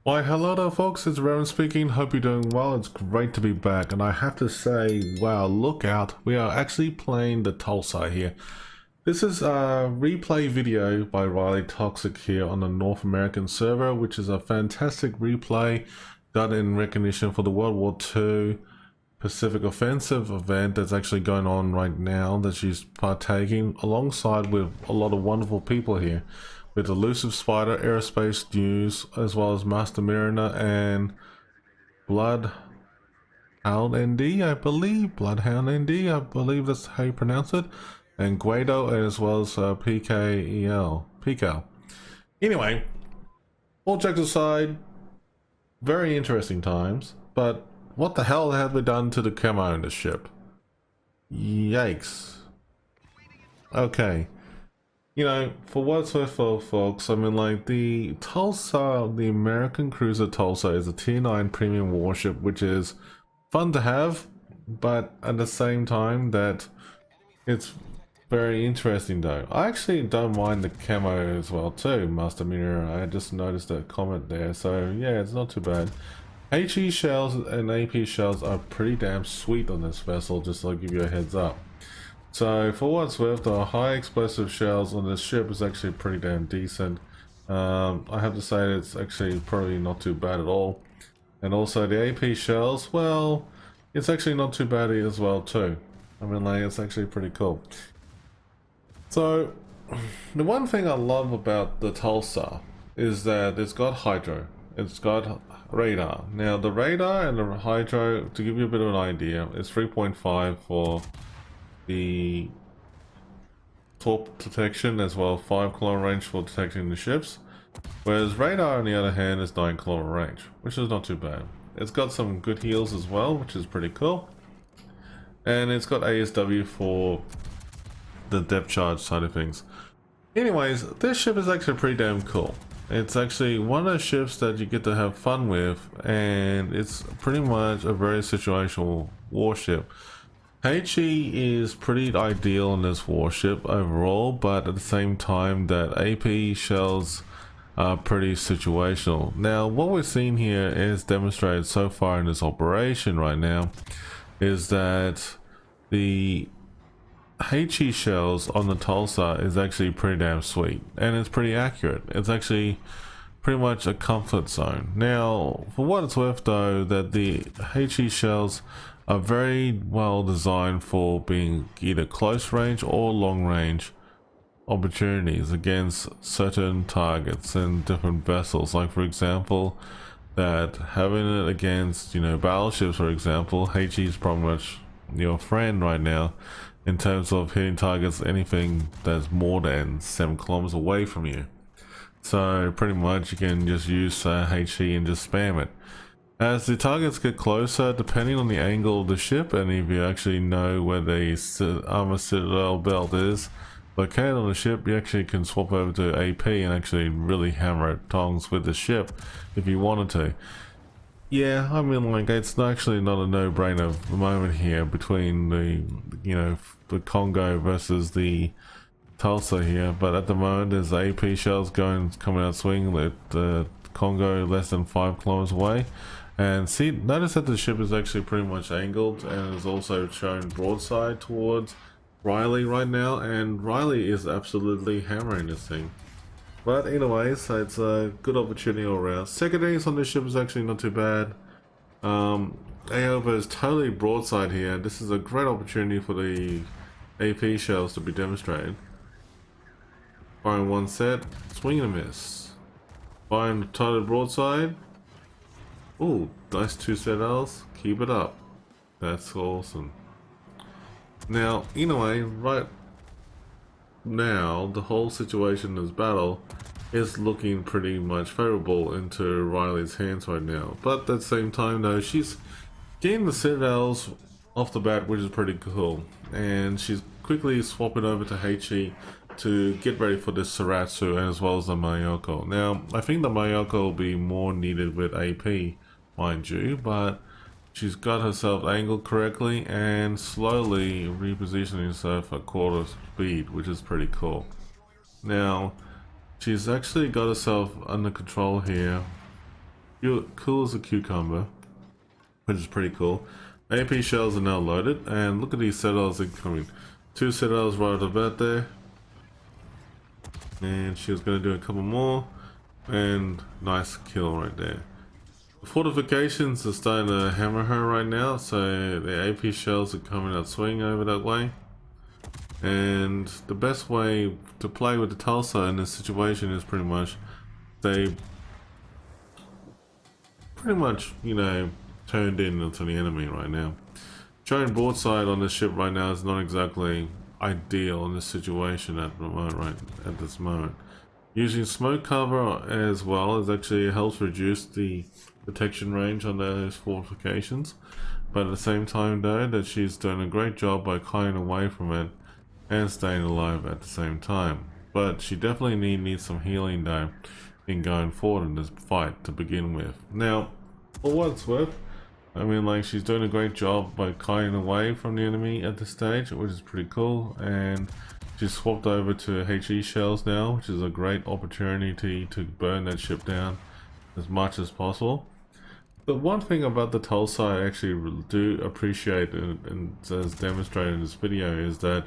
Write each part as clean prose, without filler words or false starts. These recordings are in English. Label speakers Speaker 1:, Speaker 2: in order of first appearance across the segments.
Speaker 1: Why, hello there folks, it's Raven speaking. Hope you're doing well. It's great to be back, and I have to say, wow, look out. We are actually playing the Tulsa here. This is a replay video by Riley Toxic here on the North American server, which is a fantastic replay done in recognition for the World War II Pacific Offensive event that's actually going on right now, that she's partaking alongside with a lot of wonderful people here, with Elusive Spider, Aerospace News, as well as Master Mariner and Bloodhound ND, I believe. Bloodhound ND, I believe that's how you pronounce it. And Guido, as well as PKL. Anyway, all jokes aside, very interesting times, but what the hell have we done to the camo in the ship? Yikes. Okay. You know, for what it's worth for folks, I mean, like, the Tulsa, the American cruiser Tulsa is a Tier 9 premium warship, which is fun to have, but at the same time that it's very interesting though. I actually don't mind the camo as well too, Master Mirror. I just noticed a comment there, so yeah, it's not too bad. HE shells and AP shells are pretty damn sweet on this vessel, just to give you a heads up. So for what it's worth, the high explosive shells on this ship is actually pretty damn decent. I have to say it's actually probably not too bad at all. And also the AP shells, well, it's actually not too bad as well too. I mean, like, it's actually pretty cool. So the one thing I love about the Tulsa is that it's got hydro, it's got radar. Now the radar and the hydro, to give you a bit of an idea, is 3.5 for the torp detection, as well 5 km range for detecting the ships, whereas radar on the other hand is 9 km range, which is not too bad. It's got some good heals as well, which is pretty cool, and it's got ASW for the depth charge side of things. Anyways, this ship is actually pretty damn cool. It's actually one of those ships that you get to have fun with, and it's pretty much a very situational warship. HE is pretty ideal in this warship overall, but at the same time that AP shells are pretty situational. Now what we're seeing here is demonstrated so far in this operation right now is that the HE shells on the Tulsa is actually pretty damn sweet, and it's pretty accurate. It's actually pretty much a comfort zone. Now for what it's worth though, that the HE shells are very well designed for being either close range or long range opportunities against certain targets and different vessels. Like for example, that having it against, you know, battleships, for example, HE is pretty much your friend right now in terms of hitting targets anything that's more than 7 kilometers away from you. So pretty much you can just use HE and just spam it. As the targets get closer, depending on the angle of the ship, and if you actually know where the armor citadel belt is located on the ship, you actually can swap over to AP and actually really hammer it tongs with the ship if you wanted to. Yeah, I mean, like, it's actually not a no-brainer moment here between the, you know, the Congo versus the Tulsa here, but at the moment there's AP shells coming out swinging at the Congo less than 5 kilometers away. And see, notice that the ship is actually pretty much angled and is also showing broadside towards Riley right now, and Riley is absolutely hammering this thing. But anyways, it's a good opportunity all around. Secondaries on this ship is actually not too bad. AOVA is totally broadside here. This is a great opportunity for the AP shells to be demonstrated. Firing one set, swing and a miss. Firing totally broadside. Ooh, nice 2 citadels. Keep it up. That's awesome. Now, anyway, right now, the whole situation in this battle is looking pretty much favorable into Riley's hands right now. But at the same time, though, she's getting the citadels off the bat, which is pretty cool. And she's quickly swapping over to HE to get ready for this Saratsu, as well as the Mayoko. Now, I think the Mayoko will be more needed with AP, mind you, but she's got herself angled correctly and slowly repositioning herself at quarter speed, which is pretty cool. Now, she's actually got herself under control here You're cool as a cucumber, which is pretty cool. AP shells are now loaded, and look at these settles incoming. 2 settles right about there. And she was going to do a couple more. And nice kill right there. The fortifications are starting to hammer her right now, so the AP shells are coming out swing over that way. And the best way to play with the Tulsa in this situation is pretty much they you know, turned in into the enemy right now. Showing broadside on this ship right now is not exactly ideal in this situation at the moment, right at this moment. Using smoke cover as well as actually helps reduce the protection range on those fortifications, but at the same time though that she's doing a great job by cutting away from it and staying alive at the same time. But she definitely needs some healing though in going forward in this fight to begin with. Now, for what it's worth, I mean, like, she's doing a great job by cutting away from the enemy at this stage, which is pretty cool, and she's swapped over to HE shells now, which is a great opportunity to burn that ship down as much as possible. The one thing about the Tulsa I actually do appreciate, and as demonstrated in this video, is that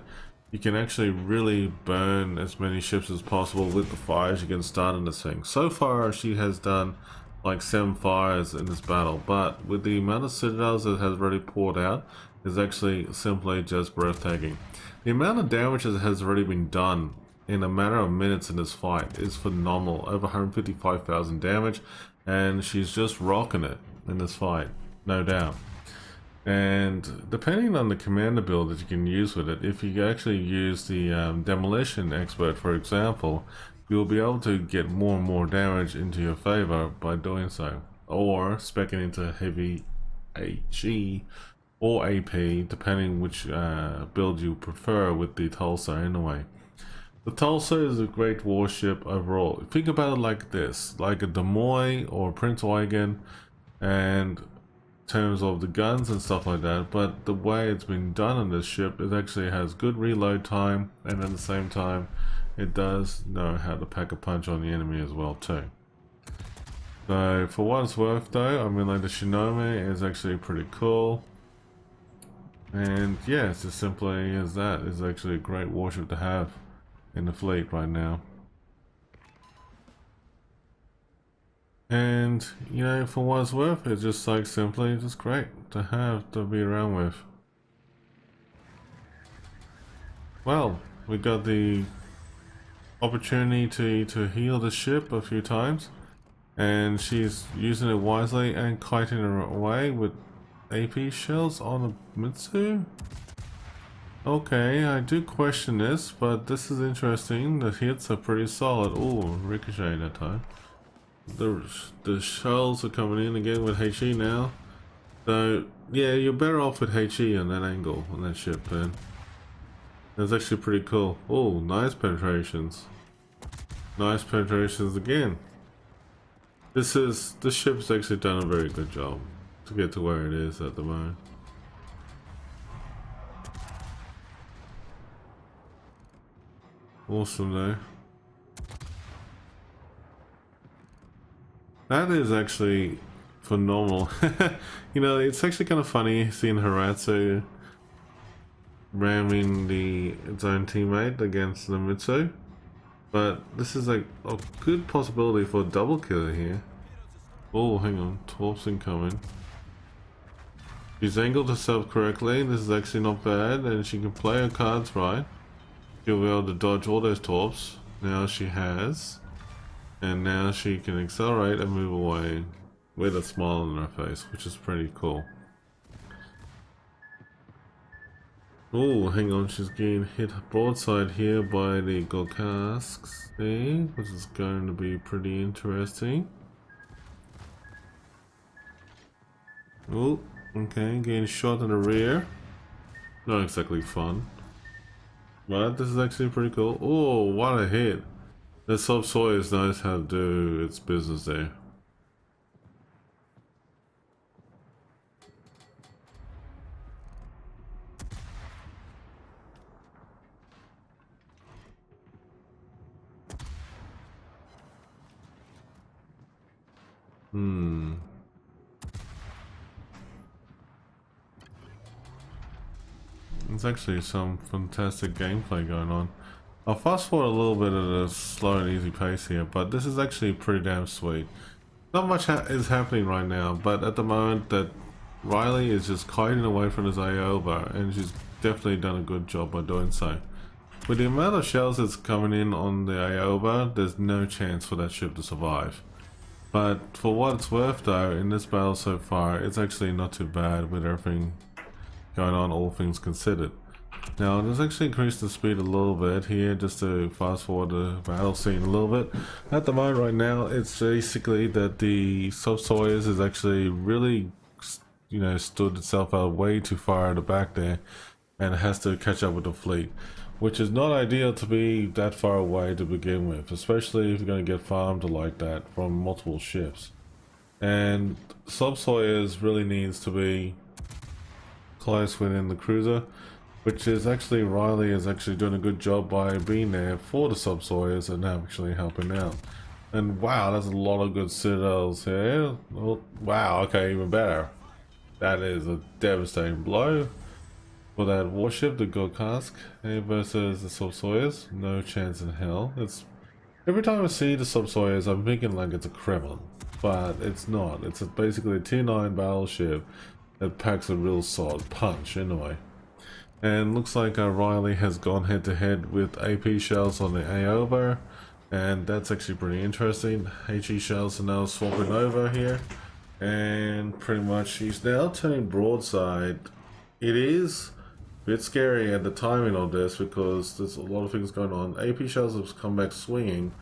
Speaker 1: you can actually really burn as many ships as possible with the fires you can start in this thing. So far, she has done like 7 fires in this battle, but with the amount of citadels that has already poured out is actually simply just breathtaking. The amount of damage that has already been done in a matter of minutes in this fight is phenomenal. Over 155,000 damage, and she's just rocking it in this fight, no doubt. And depending on the commander build that you can use with it, if you actually use the demolition expert, for example, you'll be able to get more and more damage into your favor by doing so, or speccing into heavy HE or AP, depending which build you prefer with the Tulsa anyway. The Tulsa is a great warship overall. Think about it like this, like a Demoy or Prince Eugen, and in terms of the guns and stuff like that, but the way it's been done on this ship, it actually has good reload time, and at the same time it does know how to pack a punch on the enemy as well too. So for what it's worth though, I mean, like, the Shinome is actually pretty cool, and yeah, it's as simply as that. It's actually a great warship to have in the fleet right now. And you know, for what it's worth, it's just like simply just great to have to be around with. Well, we got the opportunity to heal the ship a few times, and she's using it wisely and kiting her away with AP shells on the Mitsu. Okay, I do question this, but this is interesting. The hits are pretty solid. Oh, ricochet that time. The shells are coming in again with HE now. So yeah, you're better off with HE on that angle on that ship then. That's actually pretty cool. Oh, nice penetrations. Nice penetrations again. This ship's actually done a very good job to get to where it is at the moment. Awesome though. That is actually phenomenal. You know, it's actually kind of funny seeing Haratsu ramming its own teammate against the Mitsu, but this is like a good possibility for a double killer here. Oh, hang on, Torp's incoming. She's angled herself correctly. This is actually not bad, and she can play her cards right. She'll be able to dodge all those Torps. Now she has. And now she can accelerate and move away with a smile on her face, which is pretty cool. Oh, hang on, she's getting hit broadside here by the gold casks there, which is going to be pretty interesting. Oh, okay, getting shot in the rear. Not exactly fun, but this is actually pretty cool. Oh, what a hit. The subsoil knows how to do its business there. Hmm. There's actually some fantastic gameplay going on. I'll fast forward a little bit at a slow and easy pace here, but this is actually pretty damn sweet. Not much is happening right now, but at the moment that Riley is just kiting away from his AO bar, and she's definitely done a good job by doing so. With the amount of shells that's coming in on the AO bar, there's no chance for that ship to survive. But for what it's worth though, in this battle so far, it's actually not too bad with everything going on, all things considered. Now let's actually increase the speed a little bit here just to fast forward the battle scene a little bit. At the moment right now, it's basically that the Subsoyuz is actually really, you know, stood itself out way too far at the back there, and it has to catch up with the fleet, which is not ideal to be that far away to begin with, especially if you're going to get farmed like that from multiple ships. And Subsoyuz really needs to be close within the cruiser, which is actually Riley is actually doing a good job by being there for the Subsoyuz and actually helping out. And wow, that's a lot of good citadels here. Oh, wow, okay, even better. That is a devastating blow for that warship, the Gokhask, versus the Subsoyuz. No chance in hell. It's every time I see the Subsoyuz, I'm thinking like it's a Kremlin, but it's not. It's basically a T9 battleship that packs a real solid punch anyway. And looks like Riley has gone head to head with AP shells on the AO bar, and that's actually pretty interesting. HE shells are now swapping over here, and pretty much she's now turning broadside. It is a bit scary at the timing of this because there's a lot of things going on. AP shells have come back swinging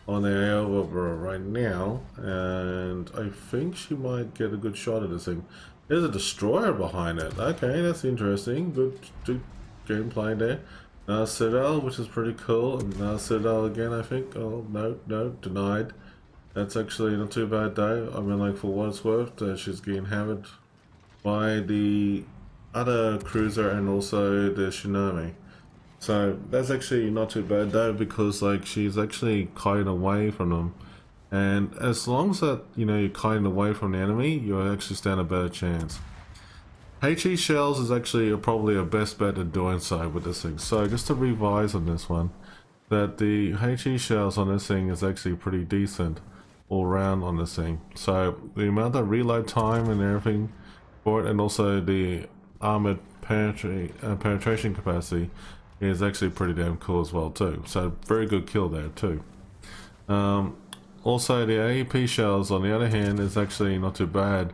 Speaker 1: on the AO bar right now, and I think she might get a good shot at this thing. There's a destroyer behind it. Okay, that's interesting. Good gameplay there. Citadel, which is pretty cool. Citadel again, I think. Oh, no, denied. That's actually not too bad though. I mean, like, for what it's worth, she's getting hammered by the other cruiser and also the Tsunami. So that's actually not too bad though, because like she's actually kiting away from them. And as long as that, you know, you're kiting away from the enemy, you'll actually stand a better chance. HE shells is actually probably a best bet at doing so with this thing. So just to revise on this one, that the HE shells on this thing is actually pretty decent all round on this thing. So the amount of reload time and everything for it, and also the armored penetration capacity is actually pretty damn cool as well too. So very good kill there too. Also, the AEP shells, on the other hand, is actually not too bad,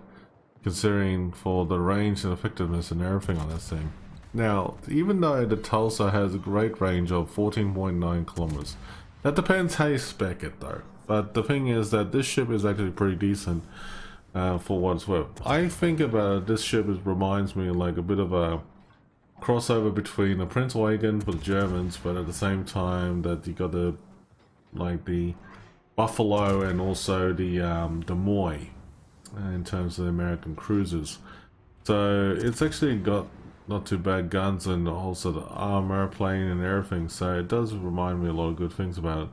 Speaker 1: considering for the range and effectiveness and everything on this thing. Now, even though the Tulsa has a great range of 14.9 kilometers, that depends how you spec it though. But the thing is that this ship is actually pretty decent for what it's worth. I think about it, this ship reminds me like a bit of a crossover between a Prince Wagon for the Germans, but at the same time that you got the Buffalo and also the Moy in terms of the American cruisers. So it's actually got not too bad guns and also the armor plane and everything, so it does remind me a lot of good things about it.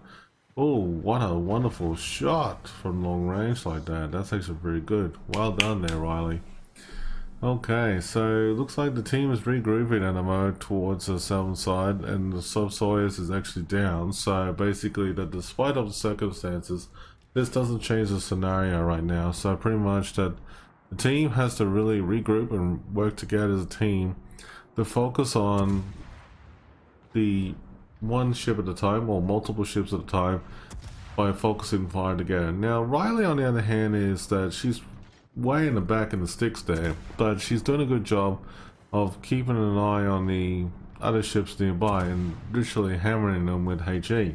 Speaker 1: Oh, what a wonderful shot from long range like that. That's actually very good. Well done there, Riley. Okay, so looks like the team is regrouping at the moment towards the southern side, and the Subsoyuz is actually down. So basically, that despite of the circumstances, this doesn't change the scenario right now. So pretty much that the team has to really regroup and work together as a team to focus on the one ship at a time or multiple ships at a time by focusing fire together. Now, Riley, on the other hand, is that she's way in the back in the sticks there, but she's doing a good job of keeping an eye on the other ships nearby and literally hammering them with HE.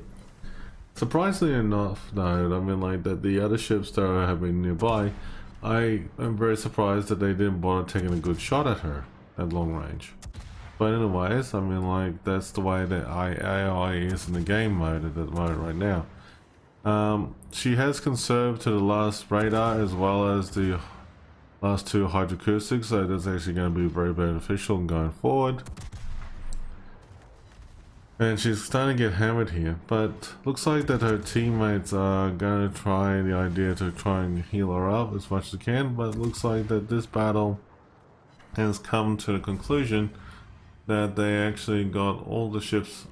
Speaker 1: Surprisingly enough though, I mean like that the other ships that have been nearby, I am very surprised that they didn't bother taking a good shot at her at long range. But anyways, I mean like that's the way that AI is in the game mode at the moment right now. She has conserved to the last radar as well as the last two hydroacoustics, so that's actually going to be very beneficial going forward. And she's starting to get hammered here, but looks like that her teammates are gonna try the idea to try and heal her up as much as they can, but it looks like that this battle has come to the conclusion that they actually got all the ships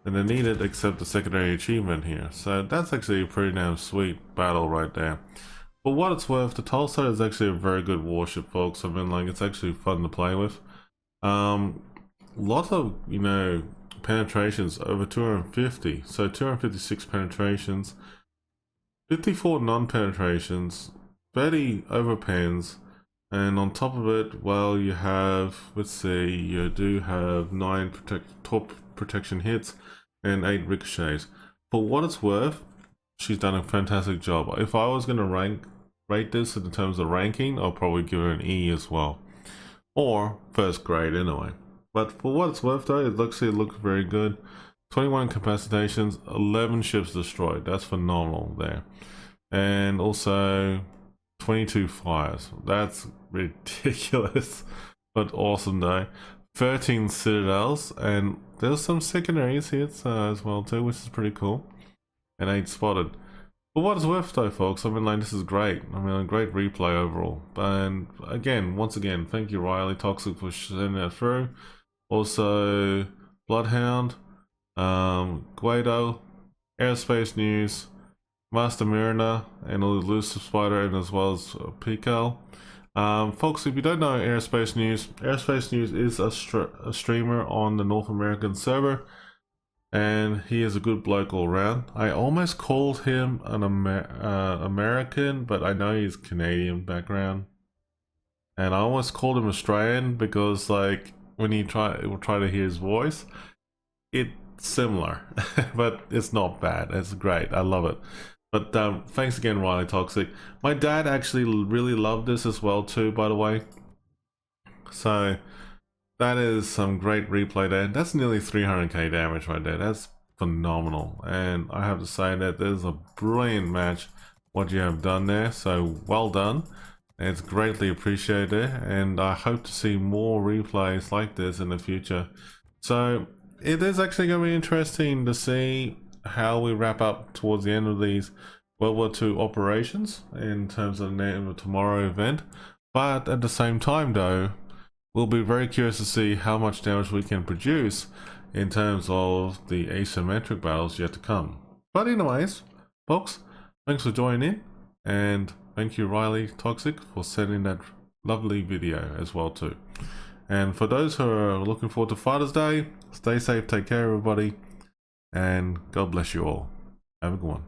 Speaker 1: that they needed except the secondary achievement here. So that's actually a pretty damn sweet battle right there. For what it's worth, the Tulsa is actually a very good warship, folks. I mean, like, it's actually fun to play with. Lots of, you know, penetrations, over 250, so 256 penetrations, 54 non-penetrations, 30 overpens, and on top of it, well, you have, let's see, you do have 9 top protection hits and 8 ricochets. For what it's worth, she's done a fantastic job. If I was going to rate this in terms of ranking, I'll probably give her an E as well, or first grade anyway. But for what it's worth though, it looks very good. 21 incapacitations, 11 ships destroyed. That's phenomenal there. And also 22 fires. That's ridiculous, but awesome though. 13 citadels, and there's some secondaries hits as well too, which is pretty cool. And 8 spotted. For what it's worth though, folks, I mean, like, this is great. I mean, a great replay overall. And again, once again, thank you Riley Toxic for sending that through. Also, Bloodhound, Guido, Aerospace News, Master Mariner, and Elusive Spider, and as well as Pico. Folks, if you don't know Aerospace News is a streamer on the North American server, and he is a good bloke all around. I almost called him an American, but I know he's Canadian background, and I almost called him Australian because, like, when you try to hear his voice, it's similar, but it's not bad. It's great. I love it. But thanks again, Riley Toxic. My dad actually really loved this as well too, by the way. So that is some great replay there. That's nearly 300k damage right there. That's phenomenal. And I have to say that there's a brilliant match what you have done there. So well done. It's greatly appreciated, and I hope to see more replays like this in the future. So it is actually going to be interesting to see how we wrap up towards the end of these World War II operations in terms of the tomorrow event. But at the same time though, we'll be very curious to see how much damage we can produce in terms of the asymmetric battles yet to come. But anyways, folks, thanks for joining in, and thank you Riley Toxic for sending that lovely video as well too. And for those who are looking forward to Father's Day, stay safe, take care everybody, and God bless you all. Have a good one.